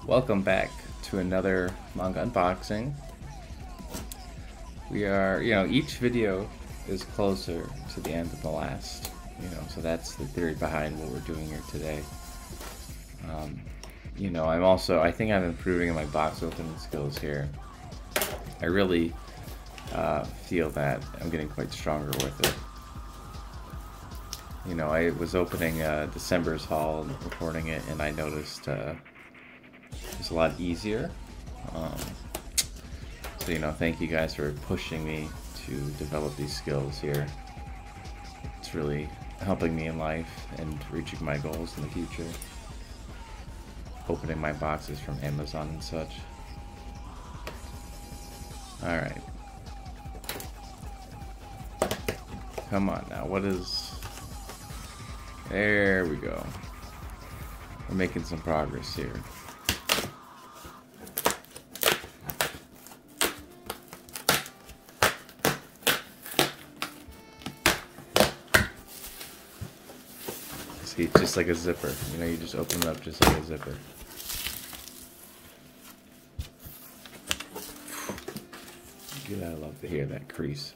Welcome back to another manga unboxing. We are, each video is closer to the end of the last, so that's the theory behind what we're doing here today. I think I'm improving in my box opening skills here. I really feel that I'm getting quite stronger with it. I was opening December's haul and recording it, and I noticed it's a lot easier. Thank you guys for pushing me to develop these skills here. It's really helping me in life and reaching my goals in the future. Opening my boxes from Amazon and such. Alright. Come on now, what is... There we go. We're making some progress here. See, just like a zipper. You just open it up just like a zipper. You gotta love to hear that crease.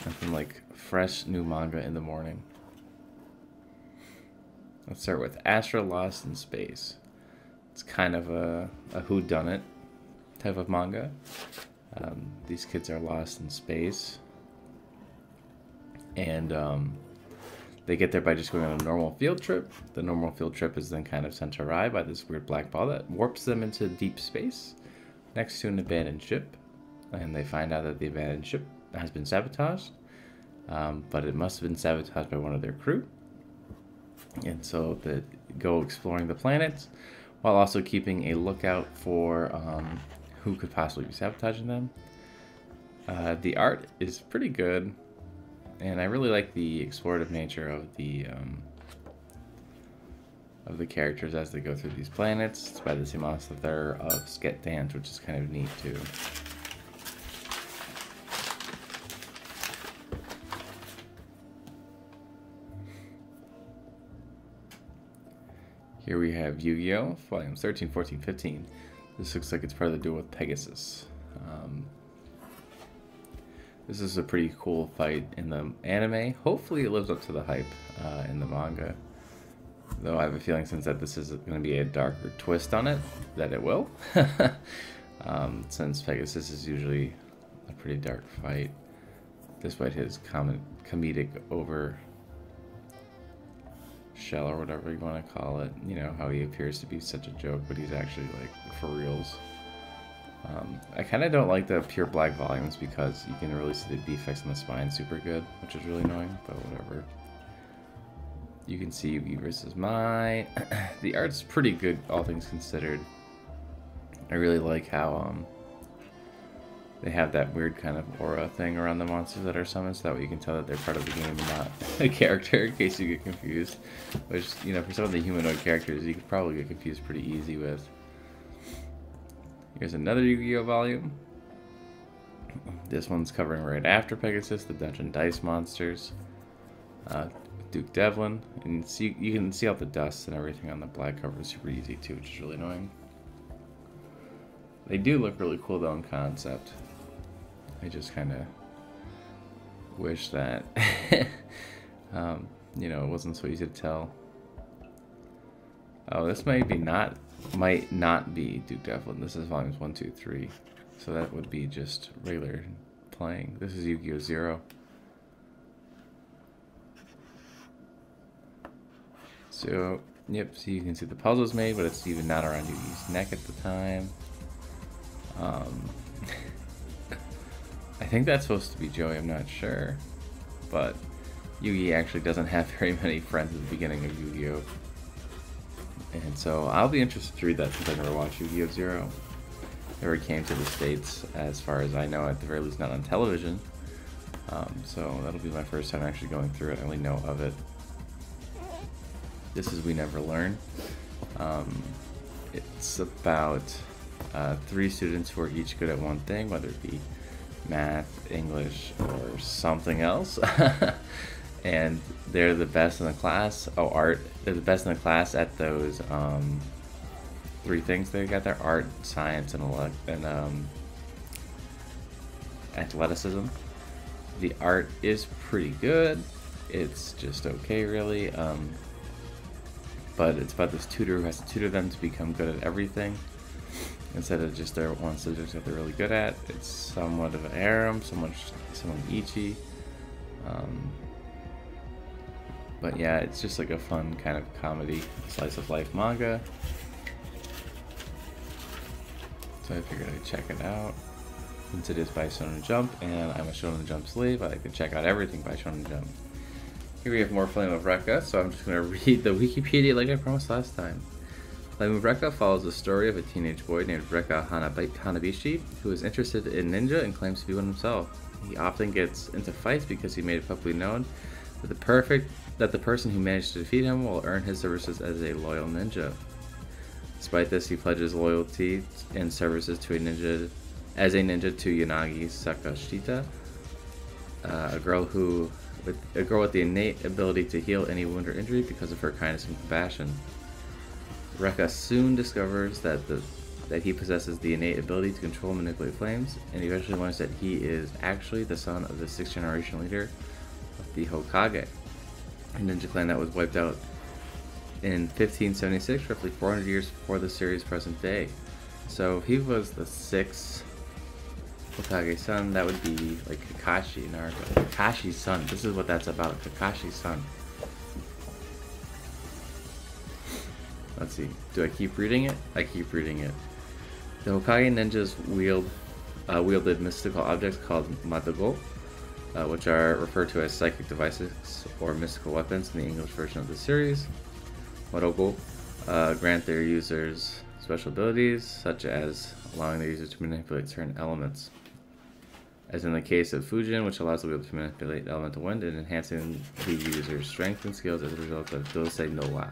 Nothing like fresh new manga in the morning. Let's start with Astral Lost in Space. It's kind of a whodunit type of manga. These kids are lost in space. And they get there by just going on a normal field trip. The normal field trip is then kind of sent awry by this weird black ball that warps them into deep space next to an abandoned ship. And they find out that the abandoned ship has been sabotaged. But it must have been sabotaged by one of their crew. And so they go exploring the planet while also keeping a lookout for who could possibly be sabotaging them. The art is pretty good. And I really like the explorative nature of the characters as they go through these planets. It's by the same author of Sket Dance, which is kind of neat too. Here we have Yugioh, volumes 13, 14, 15. This looks like it's part of the duel with Pegasus. This is a pretty cool fight in the anime. Hopefully it lives up to the hype in the manga. Though I have a feeling since that this is going to be a darker twist on it, that it will. Since Pegasus is usually a pretty dark fight, despite his comedic over shell or whatever you want to call it. How he appears to be such a joke, but he's actually like for reals. I kind of don't like the pure black volumes because you can really see the defects in the spine super good, which is really annoying, but whatever. You can see Yugioh versus Mai. The art's pretty good, all things considered. I really like how they have that weird kind of aura thing around the monsters that are summoned, so that way you can tell that they're part of the game and not a character, in case you get confused. Which, for some of the humanoid characters, you could probably get confused pretty easy with. Here's another Yu-Gi-Oh volume. This one's covering right after Pegasus, the Dungeon Dice monsters. Duke Devlin, and you can see all the dust and everything on the black cover is super easy too, which is really annoying. They do look really cool though in concept. I just kind of wish that, it wasn't so easy to tell. Oh, this might not be Duke Devlin. This is volumes 1, 2, 3. So that would be just regular playing. This is Yu-Gi-Oh! 0. So, yep, so you can see the puzzle's made, but it's even not around Yugi's neck at the time. I think that's supposed to be Joey, I'm not sure. But Yugi actually doesn't have very many friends at the beginning of Yu-Gi-Oh! And so I'll be interested to read that since I never watched Yu-Gi-Oh! 0. Never came to the States, as far as I know, at the very least not on television. So that'll be my first time actually going through it. I only know of it. This is We Never Learn. It's about 3 students who are each good at one thing, whether it be math, English, or something else. and they're the best in the class. Oh, art. They're the best in the class at those 3 things they got there: art, science, and athleticism. The art is pretty good. It's just okay, really. But it's about this tutor who has to tutor them to become good at everything instead of just their one subject that they're really good at. It's somewhat of an harem, somewhat ichi. But yeah, it's just like a fun kind of comedy, slice of life manga. So I figured I'd check it out. Since it is by Shonen Jump, and I'm a Shonen Jump slave, I like to check out everything by Shonen Jump. Here we have more Flame of Recca, so I'm just going to read the Wikipedia like I promised last time. Flame of Recca follows the story of a teenage boy named Recca Hanabishi, who is interested in ninja and claims to be one himself. He often gets into fights because he made it publicly known that the person who managed to defeat him will earn his services as a loyal ninja. Despite this, he pledges loyalty and services to a ninja to Yanagi Sakashita, a girl with the innate ability to heal any wound or injury because of her kindness and compassion. Rekka soon discovers that he possesses the innate ability to control and manipulate flames, and eventually learns that he is actually the son of the 6th generation leader of the Hokage, a ninja clan that was wiped out in 1576, roughly 400 years before the series' present day. So if he was the 6th Hokage's son, that would be like Kakashi in Naruto. Kakashi's son. This is what that's about. Kakashi's son. Let's see. Do I keep reading it? I keep reading it. The Hokage ninjas wielded mystical objects called Madogo, which are referred to as psychic devices or mystical weapons in the English version of the series. Madogo grant their users special abilities, such as allowing their users to manipulate certain elements. As in the case of Fujin, which allows the wielder to manipulate elemental wind and enhancing the user's strength and skills as a result of Dosei no Wa,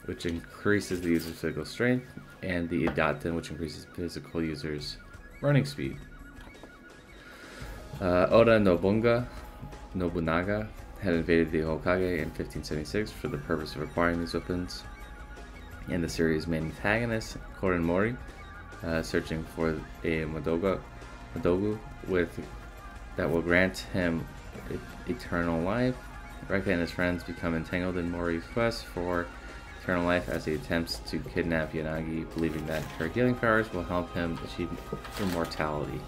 which increases the user's physical strength, and the Idaten, which increases physical user's running speed. Oda Nobunaga had invaded the Hokage in 1576 for the purpose of acquiring these weapons, and the series' main antagonist, Koren Mori, searching for a Madogu that will grant him eternal life. Rekka and his friends become entangled in Mori's quest for eternal life as he attempts to kidnap Yanagi, believing that her healing powers will help him achieve immortality.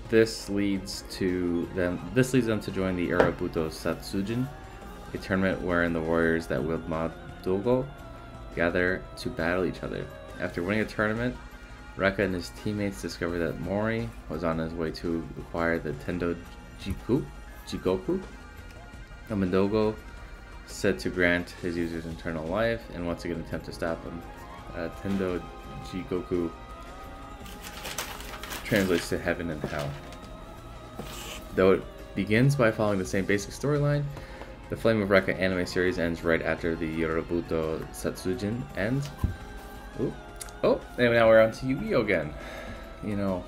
This leads them to join the Urabuto Satsujin, a tournament wherein the warriors that wield Madogo gather to battle each other. After winning a tournament, Rekka and his teammates discover that Mori was on his way to acquire the Tendo Jigoku, a Madogo said to grant his users eternal life, and once again attempt to stop him. Tendo Jigoku translates to heaven and hell. Though it begins by following the same basic storyline, the Flame of Rekka anime series ends right after the Yorobuto Satsujin ends. Ooh. Oh, and now we're on to Yugioh again. You know,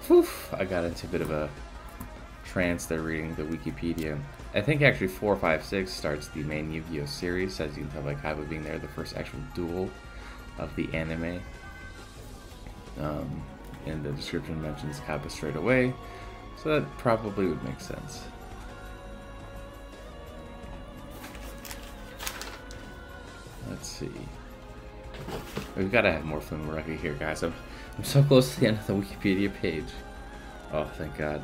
I got into a bit of a trance there reading the Wikipedia. I think actually 4, 5, 6 starts the main Yugioh series, as you can tell by Kaiba being there, the first actual duel of the anime. And the description mentions Kaiba straight away, so that probably would make sense. Let's see. We've got to have more Flame of Rekka here, guys. I'm so close to the end of the Wikipedia page. Oh, thank God.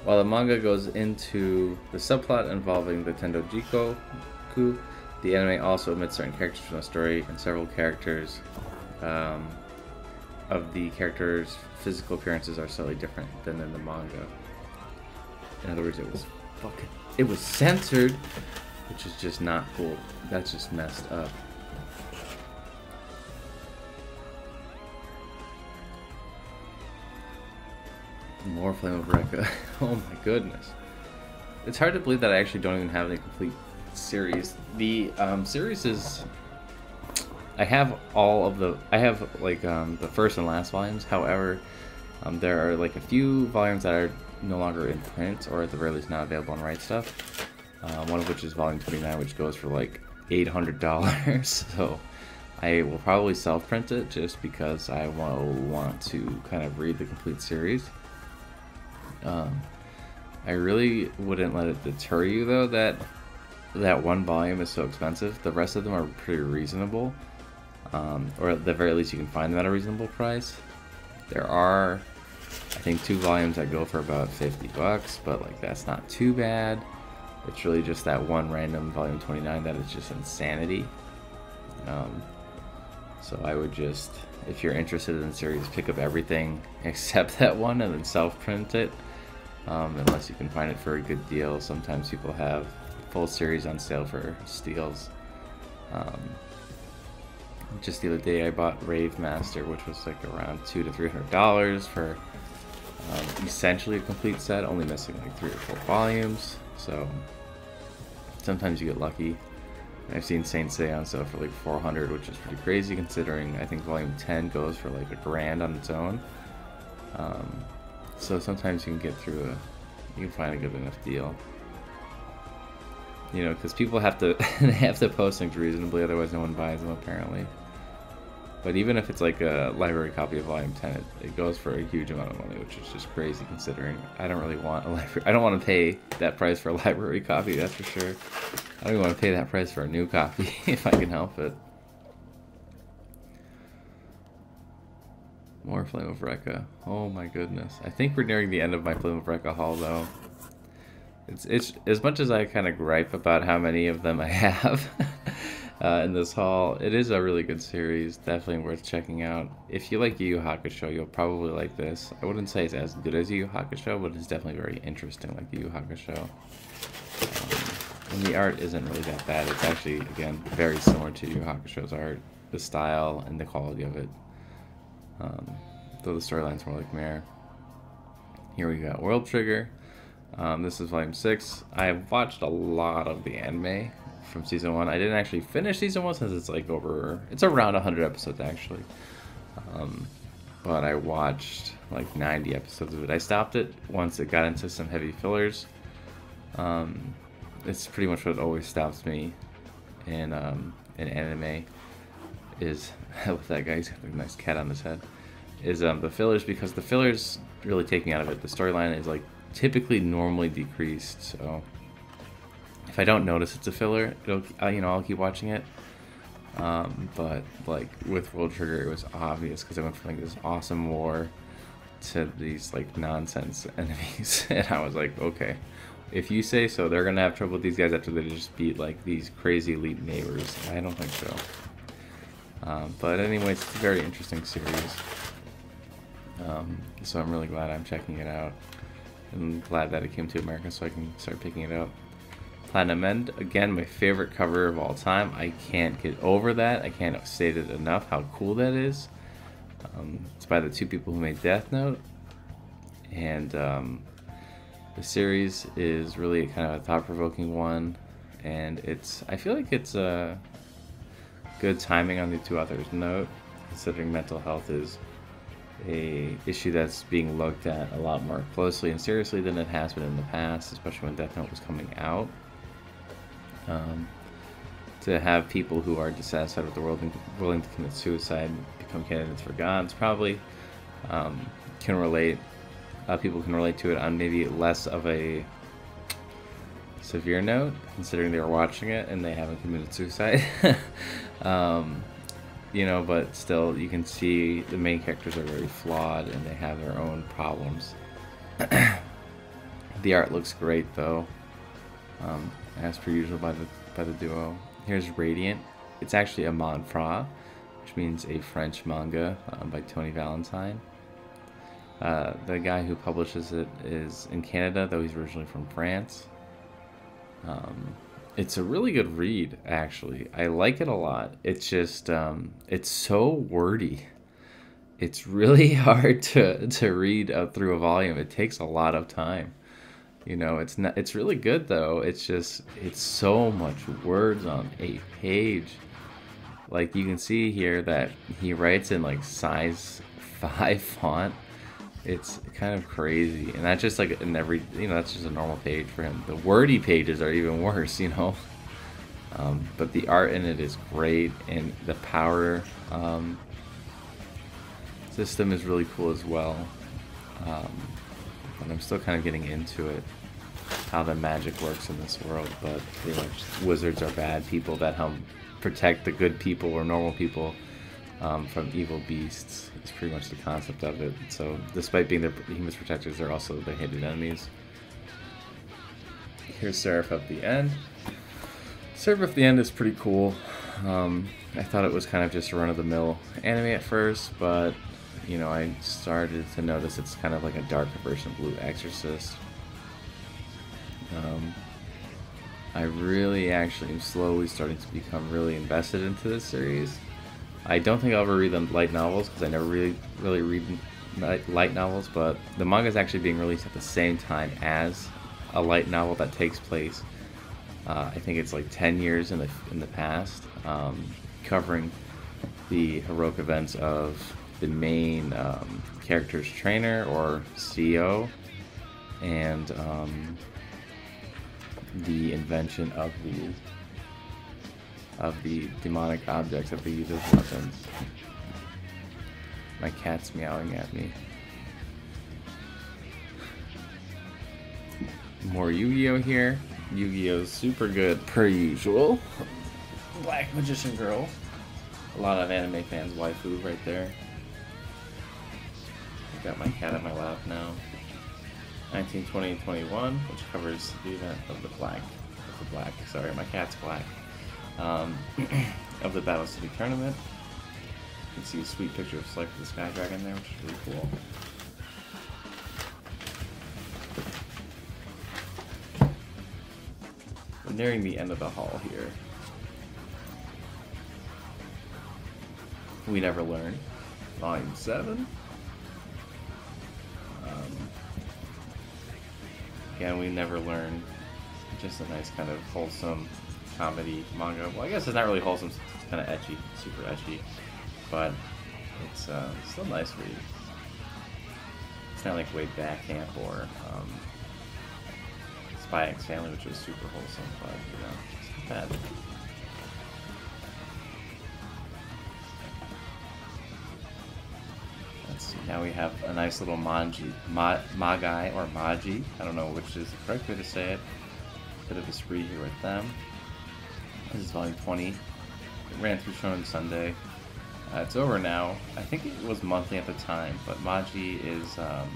While the manga goes into the subplot involving the Tendo Jigoku, the anime also omits certain characters from the story, and several characters of the characters' physical appearances are slightly different than in the manga. In other words, it was censored, which is just not cool. That's just messed up. More Flame of Rekka. Oh my goodness. It's hard to believe that I actually don't even have a complete series. The series is... I have all of the, I have like the first and last volumes. However, there are like a few volumes that are no longer in print, or at the very least not available on Right Stuff. One of which is volume 29, which goes for like $800. So I will probably self-print it just because I want to kind of read the complete series. I really wouldn't let it deter you though that one volume is so expensive. The rest of them are pretty reasonable, or at the very least you can find them at a reasonable price. There are, I think, 2 volumes that go for about $50, but like that's not too bad. It's really just that one random volume 29 that is just insanity. So I would just, if you're interested in the series, pick up everything except that one and then self-print it, unless you can find it for a good deal. Sometimes people have full series on sale for steals. Just the other day I bought Rave Master, which was like around $200 to $300 for essentially a complete set, only missing like 3 or 4 volumes. So sometimes you get lucky. I've seen Saint Seiya on sale for like $400, which is pretty crazy considering I think volume 10 goes for like $1,000 on its own. So sometimes you can get through you can find a good enough deal. You know, because people have to they have to post things reasonably, otherwise no one buys them apparently. But even if it's like a library copy of volume 10, it goes for a huge amount of money, which is just crazy considering I don't really want a library. I don't want to pay that price for a library copy, that's for sure. I don't even want to pay that price for a new copy if I can help it. More Flame of Recca. Oh my goodness. I think we're nearing the end of my Flame of Recca haul though. It's as much as I kind of gripe about how many of them I have in this haul, it is a really good series, definitely worth checking out. If you like Yu Yu Hakusho, you'll probably like this. I wouldn't say it's as good as Yu Yu Hakusho, but it's definitely very interesting like Yu Yu Hakusho. And the art isn't really that bad. It's actually, again, very similar to Yu Yu Hakusho's art, the style and the quality of it. Though the storyline's more like Mare. Here we got World Trigger. This is volume 6. I've watched a lot of the anime from season 1. I didn't actually finish season 1 since it's like it's around 100 episodes actually. But I watched like 90 episodes of it. I stopped it once it got into some heavy fillers. It's pretty much what always stops me in anime is with that guy, he's got a nice cat on his head, is the fillers, because the fillers really take me out of it. The storyline is like typically normally decreased, so if I don't notice it's a filler, I'll keep watching it. But like with World Trigger, it was obvious because I went from like this awesome war to these like nonsense enemies, and I was like, okay, if you say so, they're gonna have trouble with these guys after they just beat like these crazy elite neighbors. I don't think so. But anyways, it's a very interesting series. So I'm really glad I'm checking it out. I'm glad that it came to America so I can start picking it up. Platinum End, again, my favorite cover of all time. I can't get over that. I can't state it enough how cool that is. It's by the 2 people who made Death Note. And the series is really kind of a thought-provoking one. And I feel like it's a good timing on the 2 authors' note, considering mental health is a issue that's being looked at a lot more closely and seriously than it has been in the past, especially when Death Note was coming out. To have people who are dissatisfied with the world and willing to commit suicide become candidates for gods probably can relate. People can relate to it on maybe less of a severe note, considering they were watching it and they haven't committed suicide. But still, you can see the main characters are very flawed and they have their own problems. The art looks great, though, as per usual by the duo. Here's Radiant. It's actually a manfra, which means a French manga by Tony Valentine. The guy who publishes it is in Canada, though he's originally from France. It's a really good read, actually. I like it a lot. It's just, it's so wordy. It's really hard to read through a volume. It takes a lot of time. It's really good though. It's so much words on a page. Like, you can see here that he writes in like size 5 font. It's kind of crazy, and that's just like in every, you know, that's just a normal page for him. The wordy pages are even worse, you know. But the art in it is great, and the power system is really cool as well. But I'm still kind of getting into it, how the magic works in this world. But pretty much wizards are bad people that help protect the good people or normal people from evil beasts. It's pretty much the concept of it. So despite being the humans protectors, they're also the hated enemies. Here's Seraph at the end. Seraph at the end is pretty cool. I thought it was kind of just a run-of-the-mill anime at first, but you know, I started to notice it's kind of like a darker version of Blue Exorcist. I really actually am slowly starting to become really invested into this series. I don't think I'll ever read the light novels because I never really read light novels, but the manga is actually being released at the same time as a light novel that takes place. I think it's like 10 years in the past, covering the heroic events of the main character's trainer or CEO, and the invention of the demonic objects that they use as weapons. My cat's meowing at me. More Yugioh here. Yu-Gi-Oh's super good per usual. Black Magician Girl. A lot of anime fans waifu right there. I've got my cat at my lap now. 1920 and 21, which covers the event of the sorry, my cat's black. Of the Battle City tournament. You can see a sweet picture of Slifer the Sky Dragon there, which is really cool. We're nearing the end of the hall here. We Never Learn, Volume 7. Again, We Never Learn. Just a nice kind of wholesome comedy manga. Well, I guess it's not really wholesome, it's kind of ecchi, super ecchi, but it's still nice read. It's not like Way Back Camp or Spy X Family, which was super wholesome, but you know, it's not bad. Let's see, now we have a nice little Magai or Maji. I don't know which is the correct way to say it. Bit of a spree here with them. This is volume 20. It ran through Shonen Sunday. It's over now. I think it was monthly at the time, but Maji is a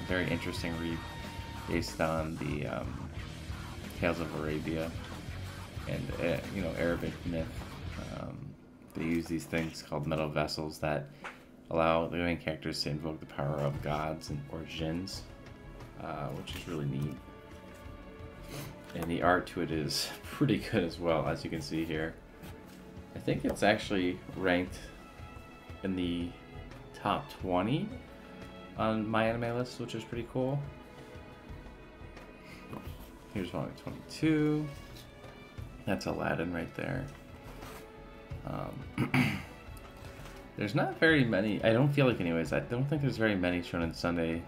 very interesting read based on the Tales of Arabia and you know, Arabic myth. They use these things called metal vessels that allow the main characters to invoke the power of gods or jinns, which is really neat. And the art to it is pretty good as well, as you can see here. I think it's actually ranked in the top 20 on my anime list, which is pretty cool. Here's volume 22. That's Aladdin right there. There's not very many, I don't feel like anyways, I don't think there's very many Shonen Sunday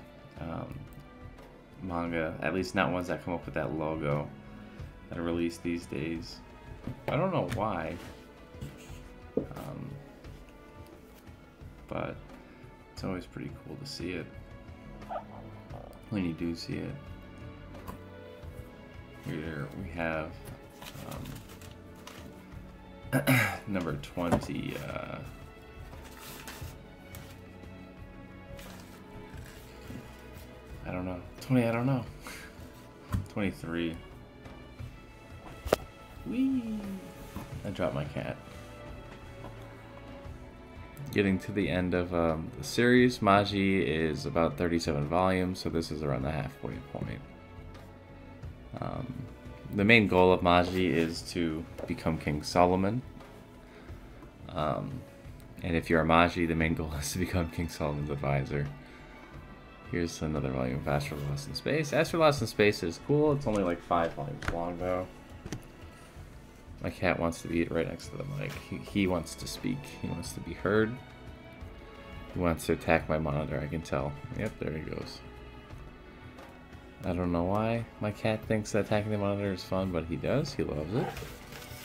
manga, at least not ones that come up with that logo that are released these days. I don't know why, but it's always pretty cool to see it when you do see it. Here we have number 20. I don't know. 20, I don't know. 23. Whee! I dropped my cat. Getting to the end of the series. Maji is about 37 volumes, so this is around the halfway point. The main goal of Maji is to become King Solomon. And if you're a Maji, the main goal is to become King Solomon's advisor. Here's another volume of Astral Lost in Space. Astral Lost in Space is cool. It's only like 5 volumes long, though. My cat wants to be right next to the mic. He wants to speak. He wants to be heard. He wants to attack my monitor, I can tell. Yep, there he goes. I don't know why my cat thinks that attacking the monitor is fun, but he does. He loves it.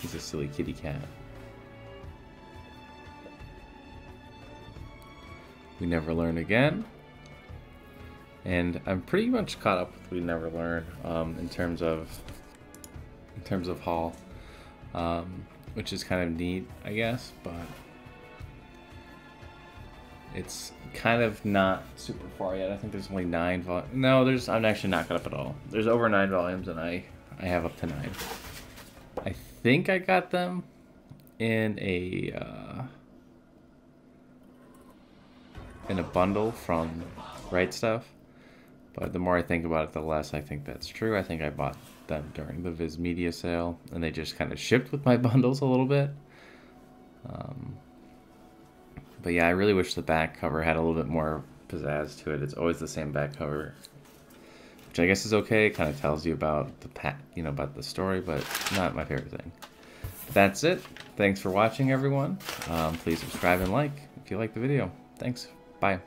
He's a silly kitty cat. We Never Learn Again. And I'm pretty much caught up with We Never Learn in terms of haul, which is kind of neat, I guess, but it's kind of not super far yet. I think there's only 9 volumes. No, I'm actually not caught up at all. There's over 9 volumes, and I have up to 9. I think I got them in a bundle from Right Stuff. But the more I think about it, the less I think that's true. I think I bought them during the Viz Media sale, and they just kind of shipped with my bundles a little bit. But yeah, I really wish the back cover had a little bit more pizzazz to it. It's always the same back cover, which I guess is okay. It kind of tells you about about the story, but not my favorite thing. That's it. Thanks for watching, everyone. Please subscribe and like if you like the video. Thanks. Bye.